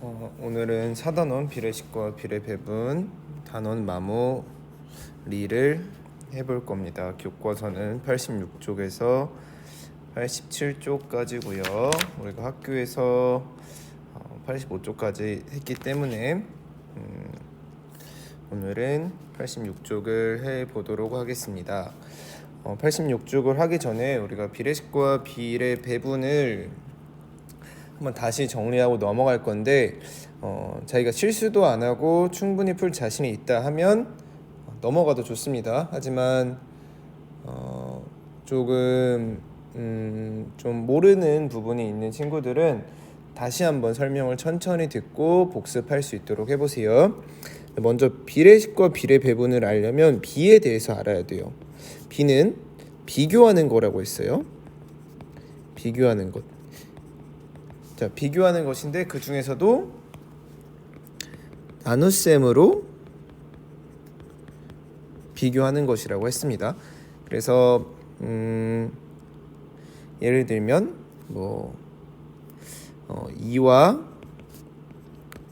오늘은 4단원 비례식과 비례배분 단원 마무리를 해볼 겁니다. 교과서는 86쪽에서 87쪽까지고요. 우리가 학교에서 85쪽까지 했기 때문에 오늘은 86쪽을 해보도록 하겠습니다. 86쪽을 하기 전에 우리가 비례식과 비례배분을 한번 다시 정리하고 넘어갈 건데 자기가 실수도 안 하고 충분히 풀 자신이 있다 하면 넘어가도 좋습니다. 하지만 조금 좀 모르는 부분이 있는 친구들은 다시 한번 설명을 천천히 듣고 복습할 수 있도록 해보세요. 먼저 비례식과 비례배분을 알려면 비에 대해서 알아야 돼요. 비는 비교하는 거라고 했어요. 비교하는 것. 자, 비교하는 것인데 그 중에서도 나눗셈으로 비교하는 것이라고 했습니다. 그래서 예를 들면 2와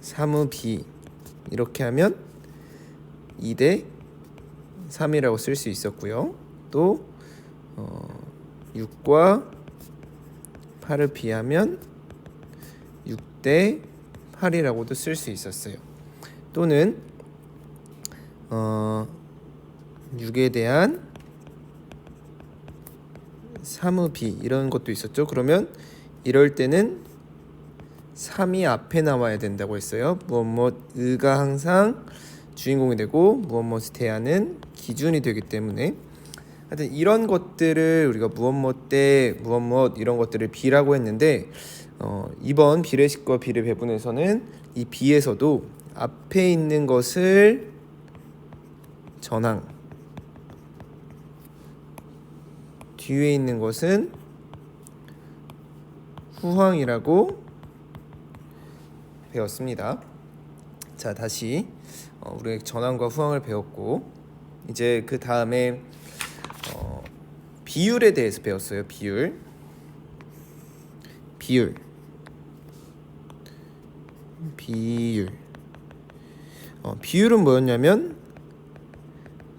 3의 비 이렇게 하면 2대 3이라고 쓸 수 있었고요. 또 6과 8을 비하면 6대 8이라고도 쓸 수 있었어요. 또는 6에 대한 3의 비 이런 것도 있었죠. 그러면 이럴 때는 3이 앞에 나와야 된다고 했어요. 무엇무엇의가 항상 주인공이 되고 무엇무엇을 대하는 기준이 되기 때문에 하여튼 이런 것들을 우리가 무엇무엇 대 무엇무엇 이런 것들을 비라고 했는데 이번 비례식과 비례배분에서는 이 비에서도 앞에 있는 것을 전항, 뒤에 있는 것은 후항이라고 배웠습니다. 자, 다시 우리 전항과 후항을 배웠고 이제 그 다음에 비율에 대해서 배웠어요. 비율. 비율은 뭐였냐면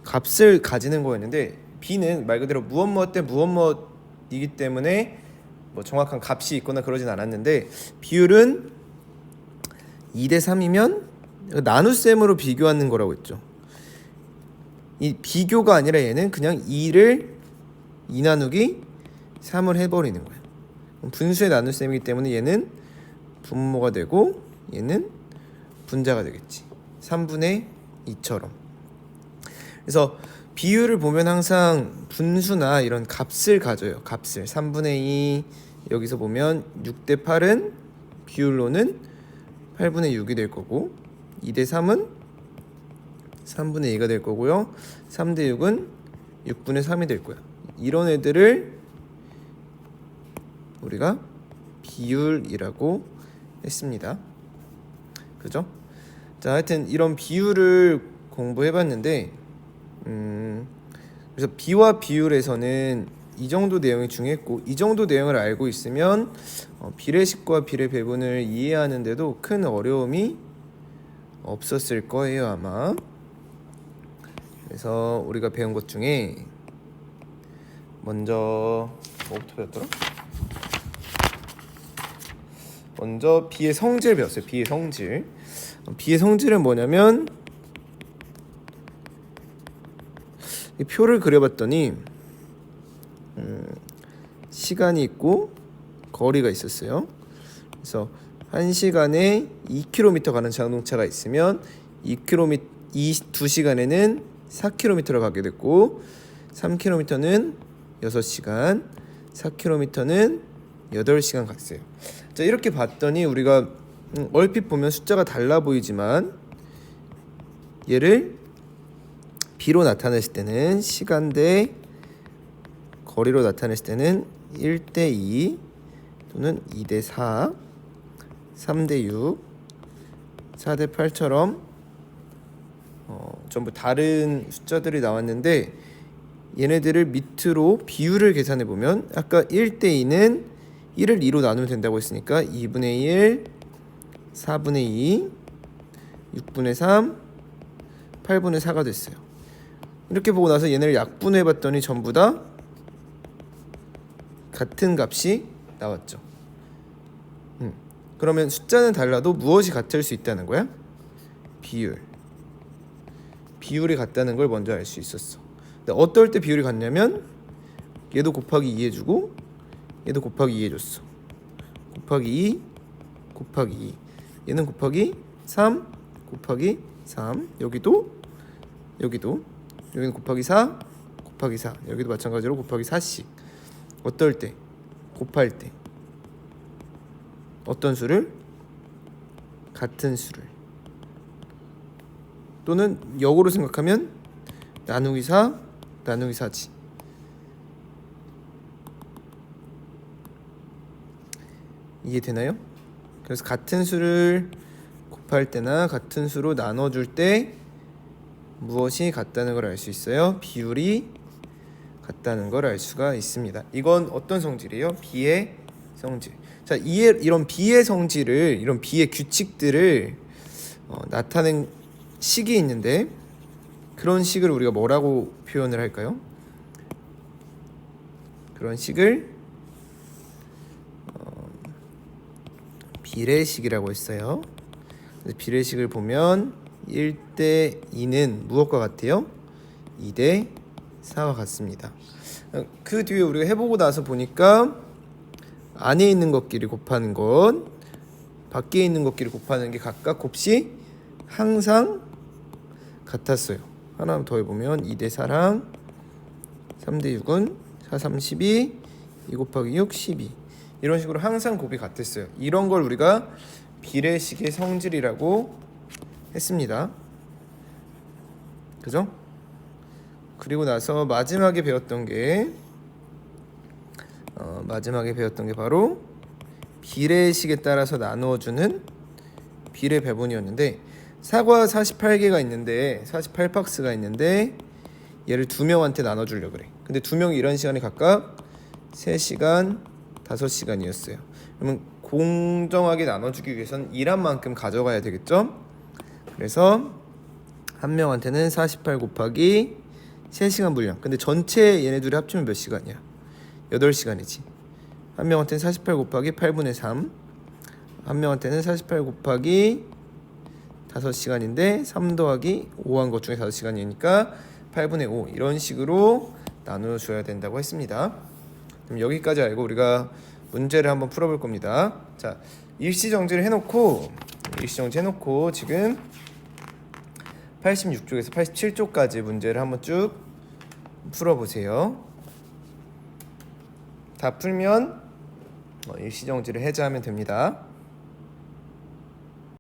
값을 가지는 거였는데 비는 말 그대로 무엇무엇 대 무엇무엇이기 때문에 정확한 값이 있거나 그러진 않았는데 비율은 2대 3이면 나눗셈으로 비교하는 거라고 했죠. 이 비교가 아니라 얘는 그냥 2를 2 나누기 3을 해버리는 거예요. 분수의 나눗셈이기 때문에 얘는 분모가 되고 얘는 분자가 되겠지. 3분의 2처럼. 그래서 비율을 보면 항상 분수나 이런 값을 가져요. 값을 3분의 2 여기서 보면 6대 8은 비율로는 8분의 6이 될 거고 2대 3은 3분의 2가 될 거고요. 3대 6은 6분의 3이 될 거야. 이런 애들을 우리가 비율이라고 했습니다. 그죠? 자, 하여튼 이런 비율을 공부해봤는데 그래서 비와 비율에서는 이 정도 내용이 중요했고 이 정도 내용을 알고 있으면 비례식과 비례배분을 이해하는데도 큰 어려움이 없었을 거예요 아마. 그래서 우리가 배운 것 중에 먼저 뭐부터 배웠더라? 먼저 비의 성질 배웠어요. 비의 성질. 비의 성질은 뭐냐면 이 표를 그려봤더니 시간이 있고 거리가 있었어요. 그래서 1시간에 2km 가는 자동차가 있으면 2시간에는 4km를 가게 됐고 3km는 6시간, 4km는 8시간 갔어요. 자, 이렇게 봤더니 우리가 얼핏 보면 숫자가 달라 보이지만 얘를 비로 나타냈을 때는 시간 대 거리로 나타냈을 때는 1대 2 또는 2대 4, 3대 6, 4대 8처럼 전부 다른 숫자들이 나왔는데 얘네들을 밑으로 비율을 계산해 보면 아까 1대 2는 1을 2로 나누면 된다고 했으니까 2분의 1 4분의 2, 6분의 3, 8분의 4가 됐어요. 이렇게 보고 나서 얘네를 약분해 봤더니 전부 다 같은 값이 나왔죠. 그러면 숫자는 달라도 무엇이 같을 수 있다는 거야? 비율이 같다는 걸 먼저 알 수 있었어. 근데 어떨 때 비율이 같냐면 얘도 곱하기 2 해주고 얘도 곱하기 2 해줬어. 곱하기 2 곱하기 2, 얘는 곱하기 3 곱하기 3, 여기는 곱하기 4 곱하기 4, 여기도 마찬가지로 곱하기 4씩. 어떨 때? 곱할 때. 어떤 수를? 같은 수를. 또는 역으로 생각하면 나누기 4 나누기 4지. 이해되나요? 그래서 같은 수를 곱할 때나 같은 수로 나눠줄 때 무엇이 같다는 걸 알 수 있어요? 비율이 같다는 걸 알 수가 있습니다. 이건 어떤 성질이에요? 비의 성질. 자, 이런 비의 성질을, 이런 비의 규칙들을 나타낸 식이 있는데, 그런 식을 우리가 뭐라고 표현을 할까요? 그런 식을 비례식이라고 했어요. 비례식을 보면 1대 2는 무엇과 같아요? 2대 4와 같습니다. 그 뒤에 우리가 해보고 나서 보니까 안에 있는 것끼리 곱하는 것, 밖에 있는 것끼리 곱하는 게 각각 곱식 항상 같았어요. 하나 더 해보면 2대 4랑 3대 6은 4, 3, 12, 2 곱하기 6, 12, 이런 식으로 항상 곱이 같았어요. 이런 걸 우리가 비례식의 성질이라고 했습니다. 그죠? 그리고 나서 마지막에 배웠던 게 바로 비례식에 따라서 나누어주는 비례 배분이었는데, 사과 48개가 있는데 48박스가 있는데 얘를 2명한테 나눠주려고 그래. 근데 2명이 일하는 시간이 각각 3시간, 5시간이었어요. 그러면 공정하게 나눠주기 위해서는 일한 만큼 가져가야 되겠죠? 그래서 한 명한테는 48 곱하기 3시간 분량. 근데 전체 얘네 둘이 합치면 몇 시간이야? 8시간이지. 한 명한테는 48 곱하기 8분의 3, 한 명한테는 48 곱하기 5시간인데 3 더하기 5 한 것 중에 5시간이니까 8분의 5, 이런 식으로 나눠줘야 된다고 했습니다. 그럼 여기까지 알고 우리가 문제를 한번 풀어볼 겁니다. 자, 일시정지를 해놓고 지금 86쪽에서 87쪽까지 문제를 한번 쭉 풀어보세요. 다 풀면 일시정지를 해제하면 됩니다.